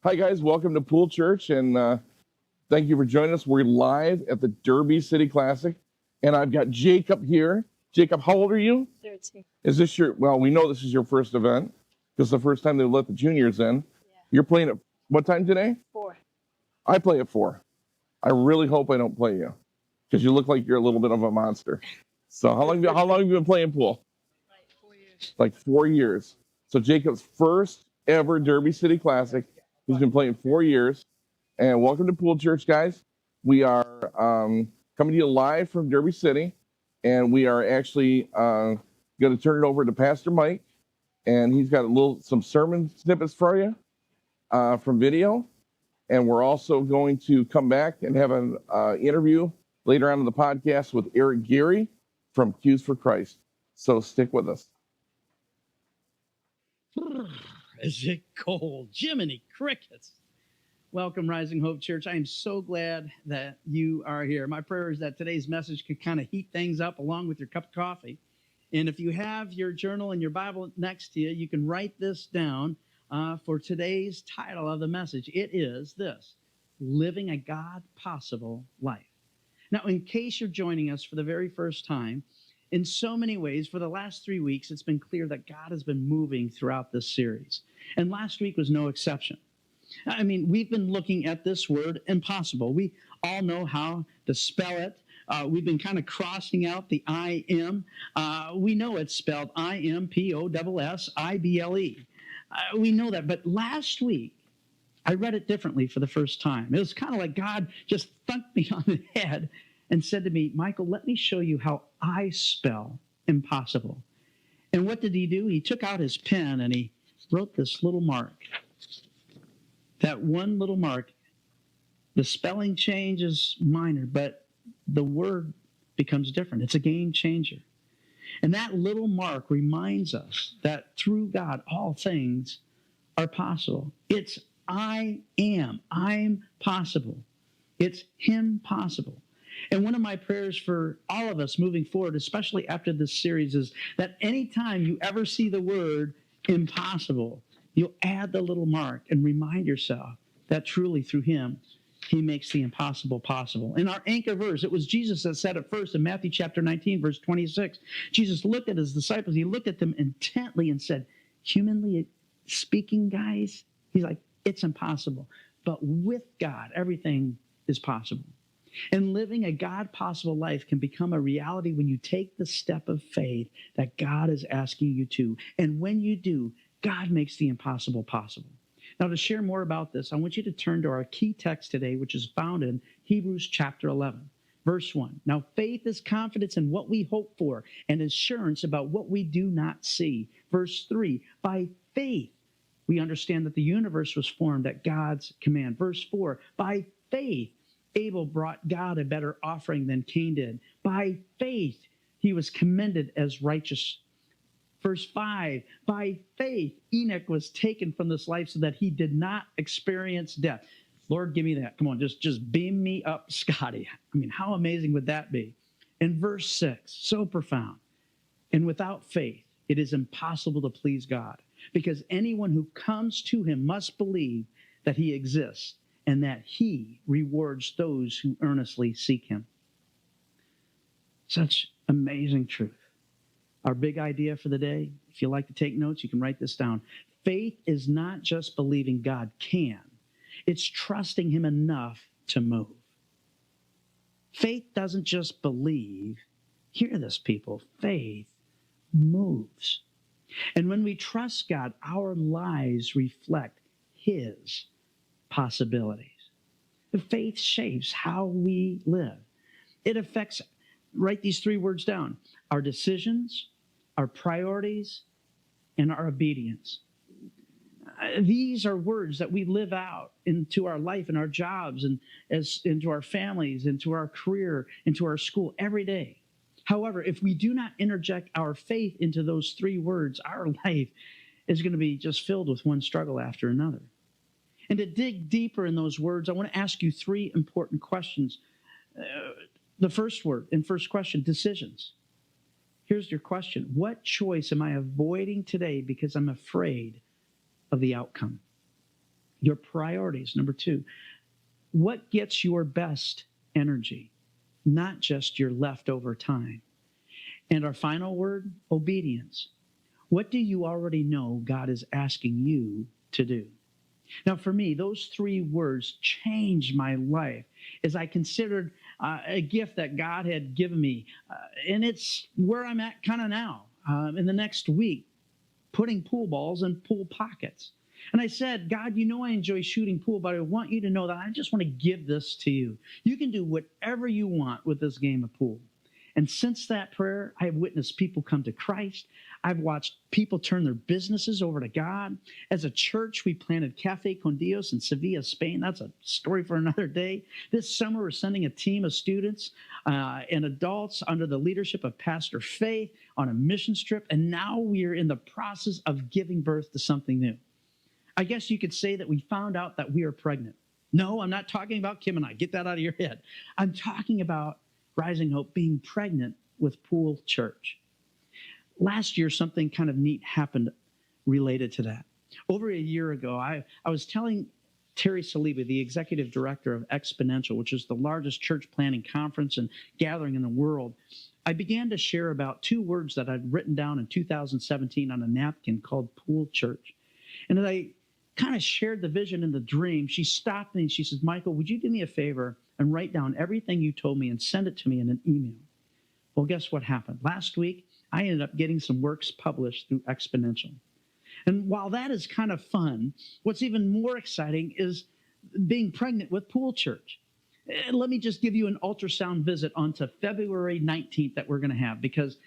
Hi, guys. Welcome to Pool Church, and thank you for joining us. We're live at the Derby City Classic, and I've got Jacob here. Jacob, how old are you? 13. Is this well, we know this is your first event because the first time they let the juniors in. Yeah. You're playing at what time today? 4. I play at 4. I really hope I don't play you because you look like you're a little bit of a monster. So how long have you been playing pool? Like 4 years. Like 4 years. So Jacob's first ever Derby City Classic. He's been playing 4 years. And welcome to Pool Church, guys. We are coming to you live from Derby City. And we are actually going to turn it over to Pastor Mike. And he's got some sermon snippets for you from video. And we're also going to come back and have an interview later on in the podcast with Eric Geary from Cues for Christ. So stick with us. Is it cold? Jiminy crickets. Welcome, Rising Hope Church. I am so glad that you are here. My prayer is that today's message can kind of heat things up along with your cup of coffee. And if you have your journal and your Bible next to you, you can write this down for today's title of the message. It is this: Living a God-Possible Life. Now, in case you're joining us for the very first time, in so many ways, for the last 3 weeks, it's been clear that God has been moving throughout this series. And last week was no exception. I mean, we've been looking at this word, impossible. We all know how to spell it. We've been kind of crossing out the I-M. We know it's spelled I-M-P-O-S-S-I-B-L-E. We know that. But last week, I read it differently for the first time. It was kind of like God just thunked me on the head and said to me, Michael, let me show you how I spell impossible. And what did he do? He took out his pen and he wrote this little mark. That one little mark, the spelling change is minor, but the word becomes different. It's a game changer. And that little mark reminds us that through God, all things are possible. It's I am. I'm possible. It's Him possible. And one of my prayers for all of us moving forward, especially after this series, is that anytime you ever see the word impossible, you'll add the little mark and remind yourself that truly through Him, He makes the impossible possible. In our anchor verse, it was Jesus that said it first in Matthew chapter 19, verse 26. Jesus looked at His disciples. He looked at them intently and said, humanly speaking, guys, He's like, it's impossible. But with God, everything is possible. And living a God-possible life can become a reality when you take the step of faith that God is asking you to. And when you do, God makes the impossible possible. Now, to share more about this, I want you to turn to our key text today, which is found in Hebrews chapter 11, verse 1. Now, faith is confidence in what we hope for and assurance about what we do not see. Verse 3, by faith, we understand that the universe was formed at God's command. Verse 4, by faith, Abel brought God a better offering than Cain did. By faith, he was commended as righteous. Verse 5, by faith, Enoch was taken from this life so that he did not experience death. Lord, give me that. Come on, just beam me up, Scotty. I mean, how amazing would that be? In verse 6, so profound. And without faith, it is impossible to please God, because anyone who comes to Him must believe that He exists and that He rewards those who earnestly seek Him. Such amazing truth. Our big idea for the day, if you like to take notes, you can write this down. Faith is not just believing God can. It's trusting Him enough to move. Faith doesn't just believe. Hear this, people. Faith moves. And when we trust God, our lives reflect His possibilities. The faith shapes how we live. It affects, write these three words down, our decisions, our priorities, and our obedience. These are words that we live out into our life and our jobs and into our families, into our career, into our school every day. However, if we do not interject our faith into those three words, our life is going to be just filled with one struggle after another. And to dig deeper in those words, I want to ask you three important questions. The first question, decisions. Here's your question. What choice am I avoiding today because I'm afraid of the outcome? Your priorities. Number two, what gets your best energy, not just your leftover time? And our final word, obedience. What do you already know God is asking you to do? Now, for me, those three words changed my life as I considered a gift that God had given me. And it's where I'm at kind of now, in the next week, putting pool balls in pool pockets. And I said, God, you know I enjoy shooting pool, but I want you to know that I just want to give this to you. You can do whatever you want with this game of pool. And since that prayer, I have witnessed people come to Christ. I've watched people turn their businesses over to God. As a church, we planted Cafe Con Dios in Sevilla, Spain. That's a story for another day. This summer, we're sending a team of students and adults under the leadership of Pastor Faith on a missions trip. And now we are in the process of giving birth to something new. I guess you could say that we found out that we are pregnant. No, I'm not talking about Kim and I. Get that out of your head. I'm talking about Rising Hope being pregnant with Pool Church. Last year, something kind of neat happened related to that. Over a year ago, I was telling Terry Saliba, the executive director of Exponential, which is the largest church planning conference and gathering in the world, I began to share about two words that I'd written down in 2017 on a napkin called Pool Church. And as I kind of shared the vision and the dream, she stopped me and she says, Michael, would you do me a favor and write down everything you told me and send it to me in an email? Well, guess what happened? Last week, I ended up getting some works published through Exponential. And while that is kind of fun, what's even more exciting is being pregnant with Pool Church. Let me just give you an ultrasound visit onto February 19th that we're going to have, because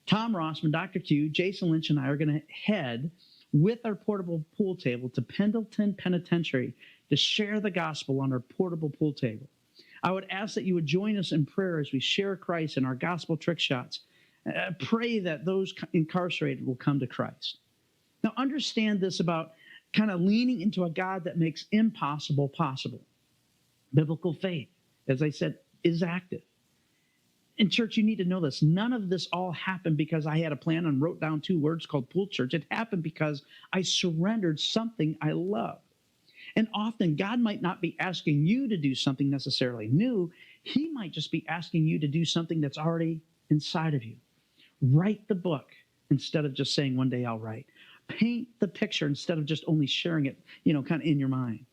Tom Rossman, Dr. Q, Jason Lynch, and I are going to head with our portable pool table to Pendleton Penitentiary to share the gospel on our portable pool table. I would ask that you would join us in prayer as we share Christ in our gospel trick shots. Pray that those incarcerated will come to Christ. Now, understand this about kind of leaning into a God that makes impossible possible. Biblical faith, as I said, is active. In church, you need to know this. None of this all happened because I had a plan and wrote down two words called Pool Church. It happened because I surrendered something I love. And often God might not be asking you to do something necessarily new. He might just be asking you to do something that's already inside of you. Write the book instead of just saying one day I'll write. Paint the picture instead of just only sharing it, kind of in your mind.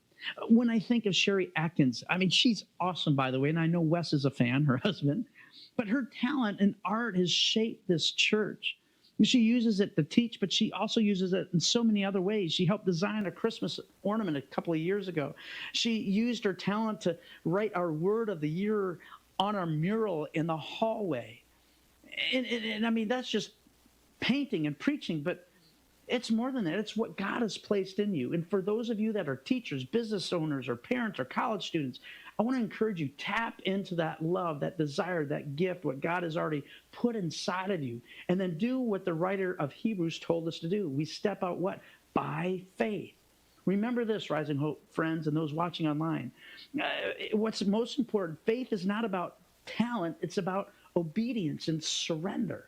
When I think of Sherry Atkins, I mean, she's awesome, by the way, and I know Wes is a fan, her husband, but her talent and art has shaped this church. She uses it to teach, but she also uses it in so many other ways. She helped design a Christmas ornament a couple of years ago. She used her talent to write our word of the year on our mural in the hallway. And I mean, that's just painting and preaching, but it's more than that. It's what God has placed in you. And for those of you that are teachers, business owners, or parents, or college students, I want to encourage you, tap into that love, that desire, that gift, what God has already put inside of you. And then do what the writer of Hebrews told us to do. We step out what? By faith. Remember this, Rising Hope friends and those watching online. What's most important, faith is not about talent. It's about obedience and surrender.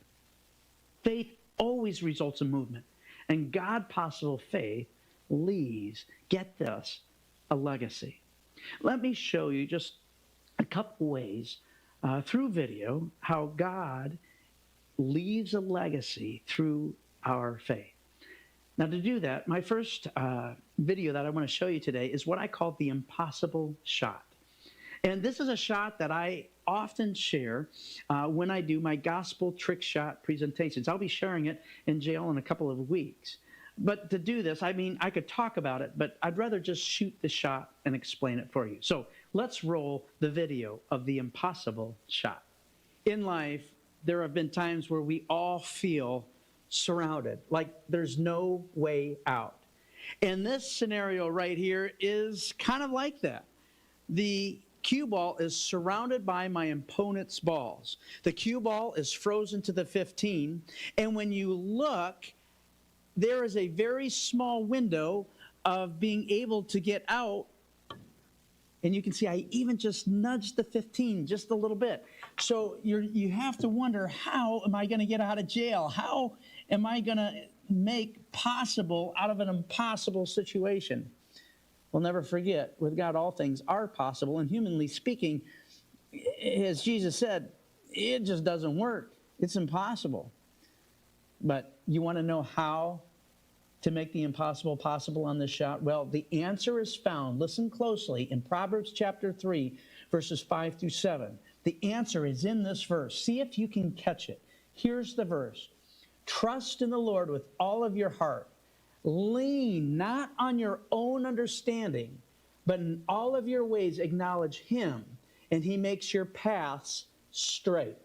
Faith always results in movement. And God-possible faith leaves, get this, a legacy. Let me show you just a couple ways through video how God leaves a legacy through our faith. Now, to do that, my first video that I want to show you today is what I call the impossible shot. And this is a shot that I often share when I do my gospel trick shot presentations. I'll be sharing it in jail in a couple of weeks. But to do this, I mean, I could talk about it, but I'd rather just shoot the shot and explain it for you. So let's roll the video of the impossible shot. In life, there have been times where we all feel surrounded, like there's no way out. And this scenario right here is kind of like that. The cue ball is surrounded by my opponent's balls. The cue ball is frozen to the 15, and when you look, there is a very small window of being able to get out. And you can see I even just nudged the 15 just a little bit. So you have to wonder, how am I going to get out of jail? How am I going to make possible out of an impossible situation? We'll never forget, with God, all things are possible. And humanly speaking, as Jesus said, it just doesn't work. It's impossible. But you want to know how to make the impossible possible on this shot? Well, the answer is found, listen closely, in Proverbs chapter 3, verses 5 through 7. The answer is in this verse. See if you can catch it. Here's the verse. Trust in the Lord with all of your heart. Lean not on your own understanding, but in all of your ways acknowledge Him, and He makes your paths straight.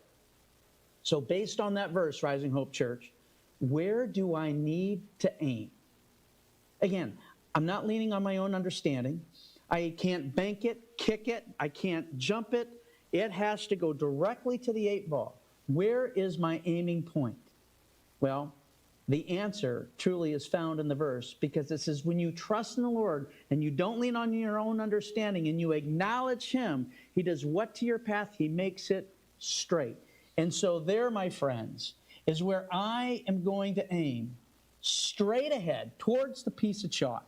So based on that verse, Rising Hope Church, where do I need to aim? Again, I'm not leaning on my own understanding. I can't bank it, kick it. I can't jump it. It has to go directly to the 8 ball. Where is my aiming point? Well, the answer truly is found in the verse, because it says when you trust in the Lord and you don't lean on your own understanding and you acknowledge Him, He does what to your path? He makes it straight. And so there, my friends, is where I am going to aim, straight ahead towards the piece of chalk.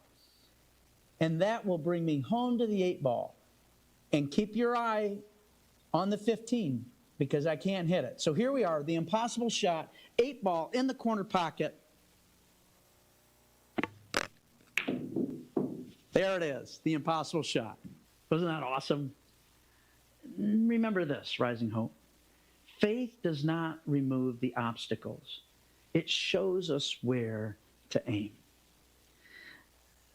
And that will bring me home to the 8 ball. And keep your eye on the 15, because I can't hit it. So here we are, the impossible shot, 8 ball in the corner pocket. There it is, the impossible shot. Wasn't that awesome? Remember this, Rising Hope. Faith does not remove the obstacles. It shows us where to aim.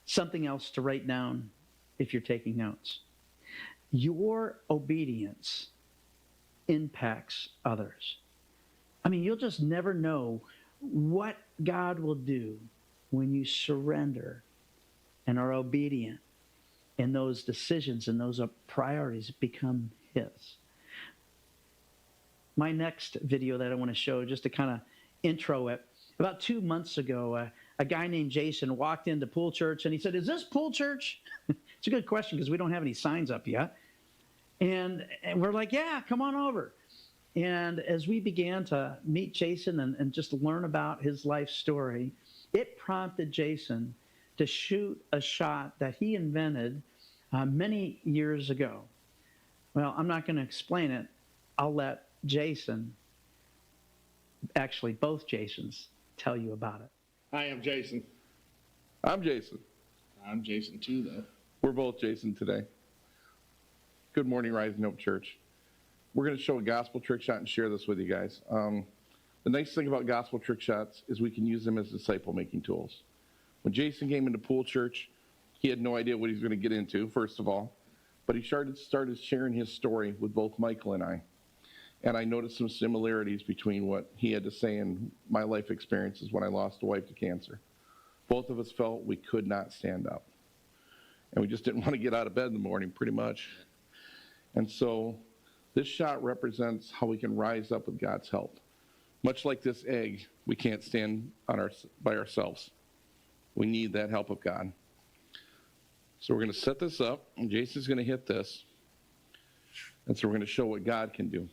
Something else to write down if you're taking notes. Your obedience impacts others. I mean, you'll just never know what God will do when you surrender and are obedient, and those decisions and those priorities become His. My next video that I want to show, just to kind of intro it, about 2 months ago, a guy named Jason walked into Pool Church and he said, "Is this Pool Church?" It's a good question because we don't have any signs up yet. And we're like, "Yeah, come on over." And as we began to meet Jason and just learn about his life story, it prompted Jason to shoot a shot that he invented many years ago. Well, I'm not going to explain it. I'll let Jason, actually both Jasons, tell you about it. Hi, I'm Jason. I'm Jason. I'm Jason too, though. We're both Jason today. Good morning, Rising Hope Church. We're going to show a gospel trick shot and share this with you guys. The nice thing about gospel trick shots is we can use them as disciple-making tools. When Jason came into Pool Church, he had no idea what he was going to get into, first of all, but he started sharing his story with both Michael and I. And I noticed some similarities between what he had to say and my life experiences when I lost a wife to cancer. Both of us felt we could not stand up. And we just didn't want to get out of bed in the morning, pretty much. And so this shot represents how we can rise up with God's help. Much like this egg, we can't stand by ourselves. We need that help of God. So we're going to set this up, and Jason's going to hit this. And so we're going to show what God can do.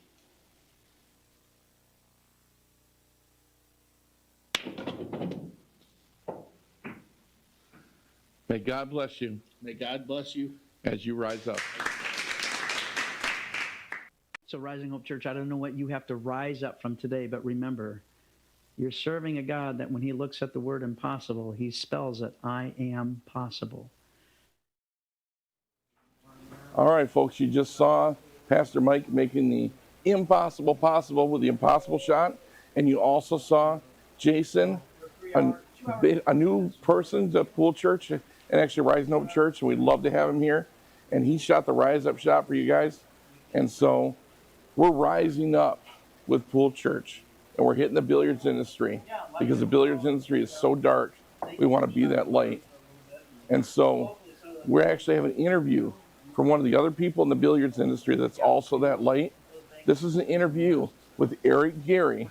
May God bless you. May God bless you. As you rise up. So Rising Hope Church, I don't know what you have to rise up from today, but remember, you're serving a God that when He looks at the word impossible, He spells it, I am possible. All right, folks, you just saw Pastor Mike making the impossible possible with the impossible shot. And you also saw Jason, a new person to Pool Church and actually Rising Up Church, and we'd love to have him here. And he shot the Rise Up shot for you guys. And so we're rising up with Pool Church, and we're hitting the billiards industry because the billiards industry is so dark. We want to be that light. And so we actually have an interview from one of the other people in the billiards industry that's also that light. This is an interview with Geary,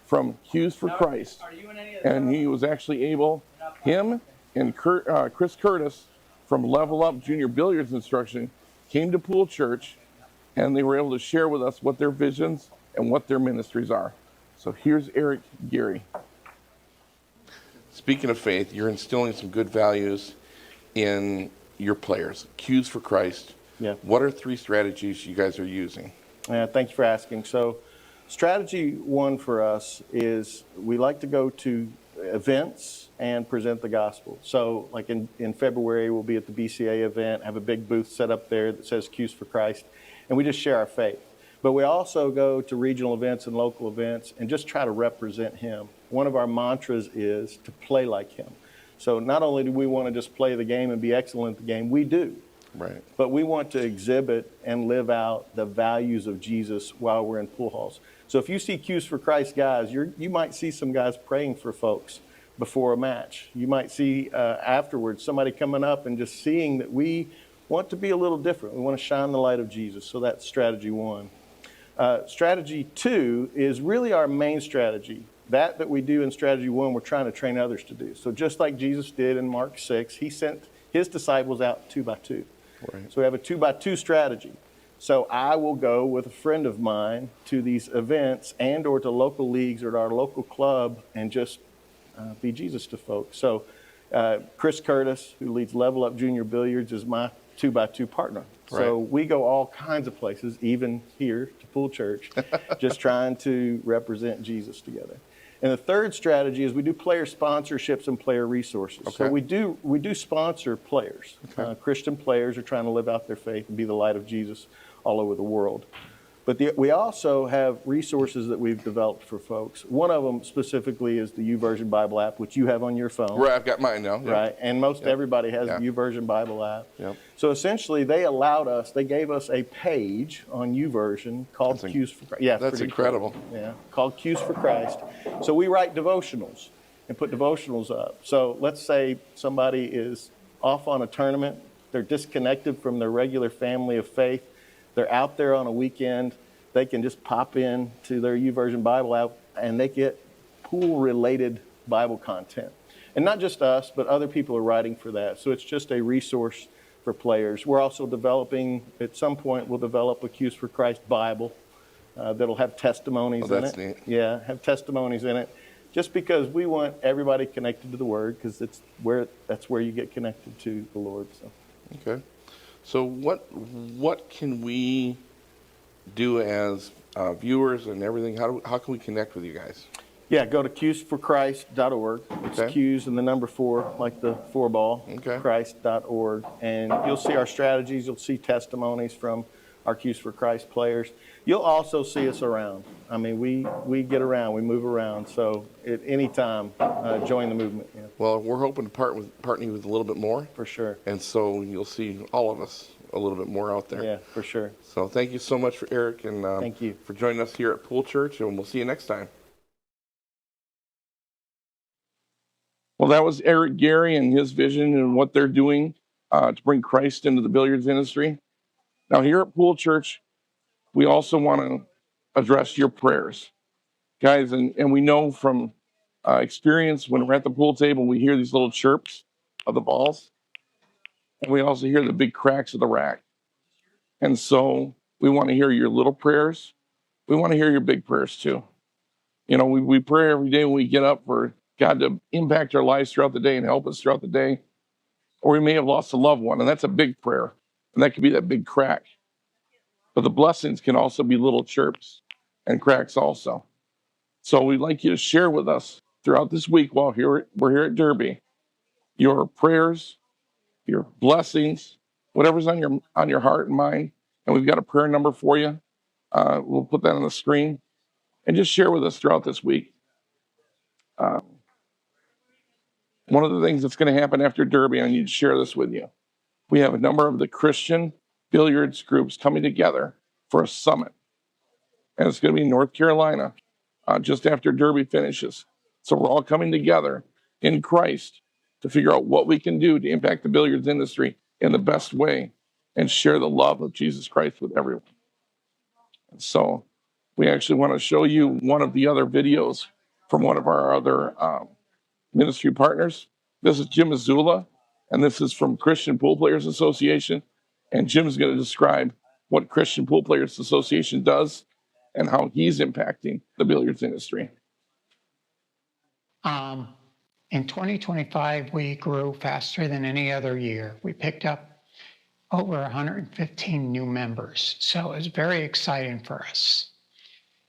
from Cues for Christ. And he was actually able, him and Chris Curtis from Level Up Junior Billiards Instruction came to Pool Church, and they were able to share with us what their visions and what their ministries are. So here's Eric Geary. Speaking of faith, you're instilling some good values in your players. Cues for Christ. Yeah. What are 3 strategies you guys are using? Thank you for asking. So strategy 1 for us is we like to go to events and present the gospel. So like in February, we'll be at the BCA event, have a big booth set up there that says Cues for Christ, and we just share our faith. But we also go to regional events and local events and just try to represent him. One of our mantras is to play like him. So not only do we want to just play the game and be excellent at the game, we do. Right. But we want to exhibit and live out the values of Jesus while we're in pool halls. So if you see Cues for Christ guys, you might see some guys praying for folks before a match. You might see afterwards somebody coming up and just seeing that we want to be a little different. We want to shine the light of Jesus. So that's strategy 1. Strategy 2 is really our main strategy. That we do in strategy 1, we're trying to train others to do. So just like Jesus did in Mark 6, he sent his disciples out 2 by 2. Right. So we have a 2 by 2 strategy. So I will go with a friend of mine to these events and or to local leagues or to our local club and just be Jesus to folks. So Chris Curtis, who leads Level Up Junior Billiards, is my 2 by 2 partner. Right. So we go all kinds of places, even here to Pool Church, just trying to represent Jesus together. And the third strategy is we do player sponsorships and player resources. Okay. So we do sponsor players. Okay. Christian players are trying to live out their faith and be the light of Jesus all over the world. But we also have resources that we've developed for folks. One of them specifically is the YouVersion Bible app, which you have on your phone. Right, I've got mine now. Yeah. Right, and most everybody has Yeah. the YouVersion Bible app. Yep. So essentially, they gave us a page on YouVersion called That's Cues for Christ. Yeah, that's pretty incredible. cool. Yeah, called Cues for Christ. So we write devotionals and put devotionals up. So let's say somebody is off on a tournament, they're disconnected from their regular family of faith, they're out there on a weekend, they can just pop in to their YouVersion Bible app and they get pool-related Bible content. And not just us, but other people are writing for that. So it's just a resource for players. We're also developing, at some point, we'll develop a Cues for Christ Bible that'll have testimonies in it. That's neat. Yeah, have testimonies in it. Just because we want everybody connected to the Word, because that's where you get connected to the Lord. So. Okay. So what can we do as viewers and everything? How can we connect with you guys? Yeah, go to cuesforchrist.org. It's Okay. Cues and the number 4, like the 4-ball, Okay. Christ.org. And you'll see our strategies. You'll see testimonies from our Cues for Christ players. You'll also see us around. I mean, we get around. We move around. So at any time, join the movement. Yeah, Well, we're hoping to partner you with a little bit more. for sure. And so you'll see all of us a little bit more out there. Yeah, for sure. So thank you so much for Eric and Thank you. for joining us here at Pool Church, and we'll see you next time. Well, that was Eric Geary and his vision and what they're doing to bring Christ into the billiards industry. Now, here at Pool Church, we also want to address your prayers, guys. And we know from experience when we're at the pool table, we hear these little chirps of the balls, and we also hear the big cracks of the rack. And so we want to hear your little prayers. We want to hear your big prayers too. You know, we pray every day when we get up for God to impact our lives throughout the day and help us throughout the day. Or we may have lost a loved one, and that's a big prayer. And that could be that big crack. But the blessings can also be little chirps and cracks also. So we'd like you to share with us throughout this week while we're here at Derby, your prayers, your blessings, whatever's on your heart and mind. And we've got a prayer number for you. We'll put that on the screen, and just share with us throughout this week. One of the things that's going to happen after Derby, I need to share this with you. We have a number of the Christian billiards groups coming together for a summit. And it's going to be in North Carolina just after Derby finishes. So we're all coming together in Christ to figure out what we can do to impact the billiards industry in the best way and share the love of Jesus Christ with everyone. And so we actually want to show you one of the other videos from one of our other ministry partners. This is Jim Azula, and this is from Christian Pool Players Association. And Jim's going to describe what Christian Pool Players Association does and how he's impacting the billiards industry. In 2025, we grew faster than any other year. We picked up over 115 new members, so it's very exciting for us.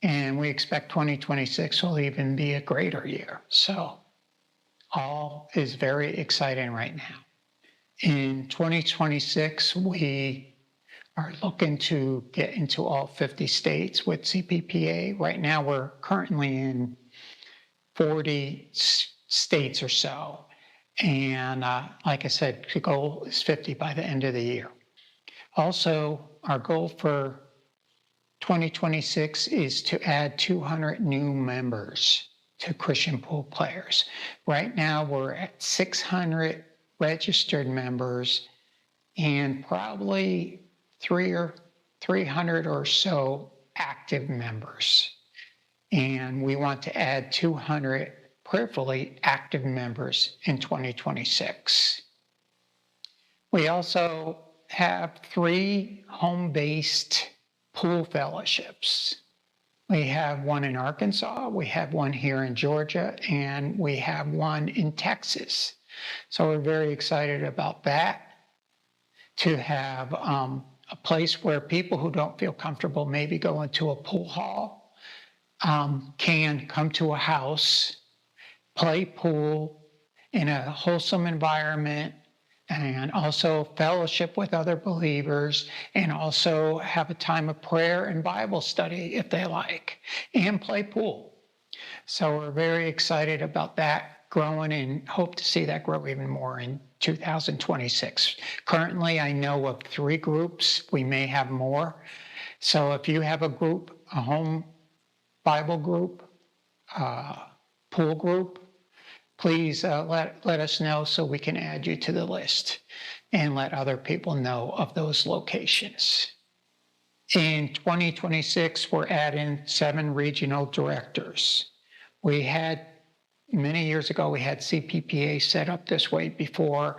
And we expect 2026 will even be a greater year. So all is very exciting right now. In 2026, we are looking to get into all 50 states with CPPA. Right now, we're currently in 40 states or so. And like I said, the goal is 50 by the end of the year. Also, our goal for 2026 is to add 200 new members to Christian Pool Players. Right now, we're at 600 registered members and probably 300 or so active members. And we want to add 200 prayerfully active members in 2026. We also have 3 home-based pool fellowships. We have one in Arkansas, we have one here in Georgia, and we have one in Texas. So we're very excited about that, to have a place where people who don't feel comfortable maybe going to a pool hall can come to a house, play pool in a wholesome environment, and also fellowship with other believers, and also have a time of prayer and Bible study if they like, and play pool. So we're very excited about that growing and hope to see that grow even more in 2026. Currently, I know of 3 groups. We may have more. So if you have a group, a home Bible group, pool group, please let us know so we can add you to the list and let other people know of those locations. In 2026, we're adding 7 regional directors. We had, many years ago, we had CPPA set up this way before,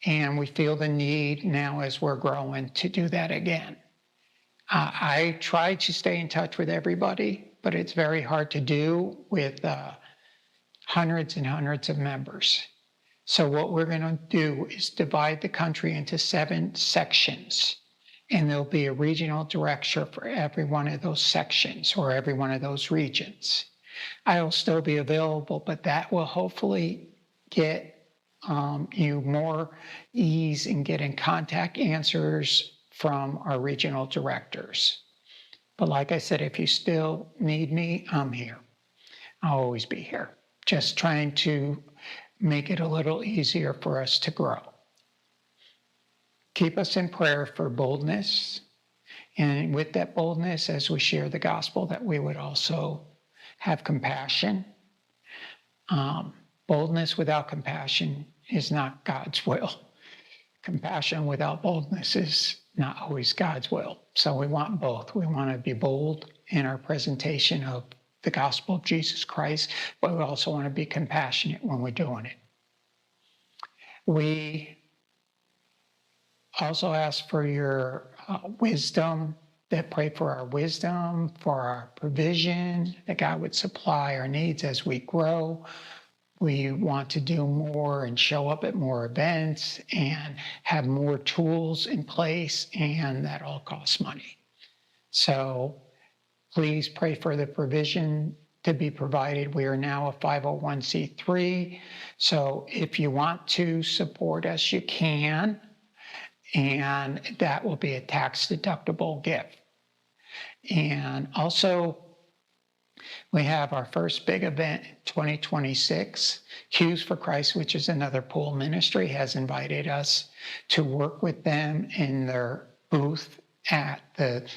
and we feel the need now as we're growing to do that again. I try to stay in touch with everybody, but it's very hard to do with hundreds and hundreds of members. So what we're going to do is divide the country into 7 sections, and there'll be a regional director for every one of those sections or every one of those regions. I will still be available, but that will hopefully get you more ease in getting contact answers from our regional directors. But like I said, if you still need me, I'm here. I'll always be here. Just trying to make it a little easier for us to grow. Keep us in prayer for boldness. And with that boldness, as we share the gospel, that we would also have compassion. Boldness without compassion is not God's will. Compassion without boldness is not always God's will. So we want both. We want to be bold in our presentation of the gospel of Jesus Christ, but we also want to be compassionate when we're doing it. We also ask for your wisdom, that pray for our wisdom, for our provision, that God would supply our needs as we grow. We want to do more and show up at more events and have more tools in place, and that all costs money. So please pray for the provision to be provided. We are now a 501c3, so if you want to support us, you can. and that will be a tax-deductible gift. And also, we have our first big event in 2026. Hughes for Christ, which is another pool ministry, has invited us to work with them in their booth at the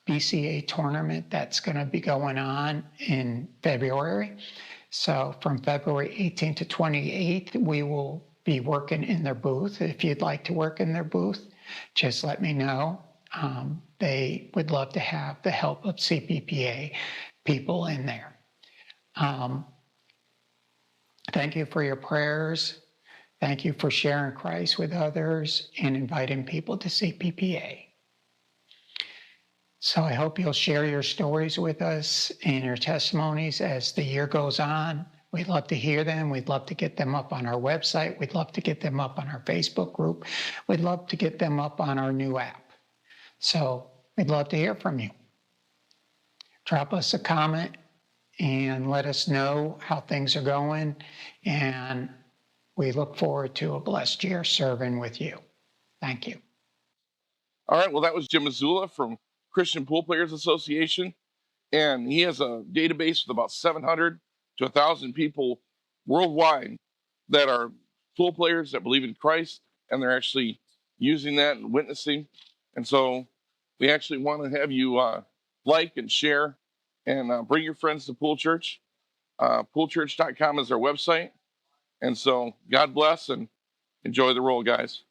BCA tournament that's going to be going on in February. So from February 18th to 28th, we will be working in their booth. If you'd like to work in their booth, just let me know. They would love to have the help of CPPA people in there. Thank you for your prayers. Thank you for sharing Christ with others and inviting people to CPPA. So I hope you'll share your stories with us and your testimonies as the year goes on. We'd love to hear them. We'd love to get them up on our website. We'd love to get them up on our Facebook group. We'd love to get them up on our new app. So we'd love to hear from you. Drop us a comment and let us know how things are going. And we look forward to a blessed year serving with you. Thank you. All right, well, that was Jim Missoula from Christian Pool Players Association, and he has a database with about 700 to 1,000 people worldwide that are pool players that believe in Christ, and they're actually using that and witnessing. And so we actually want to have you like and share and bring your friends to Pool Church. Poolchurch.com is our website. And so God bless and enjoy the roll, guys.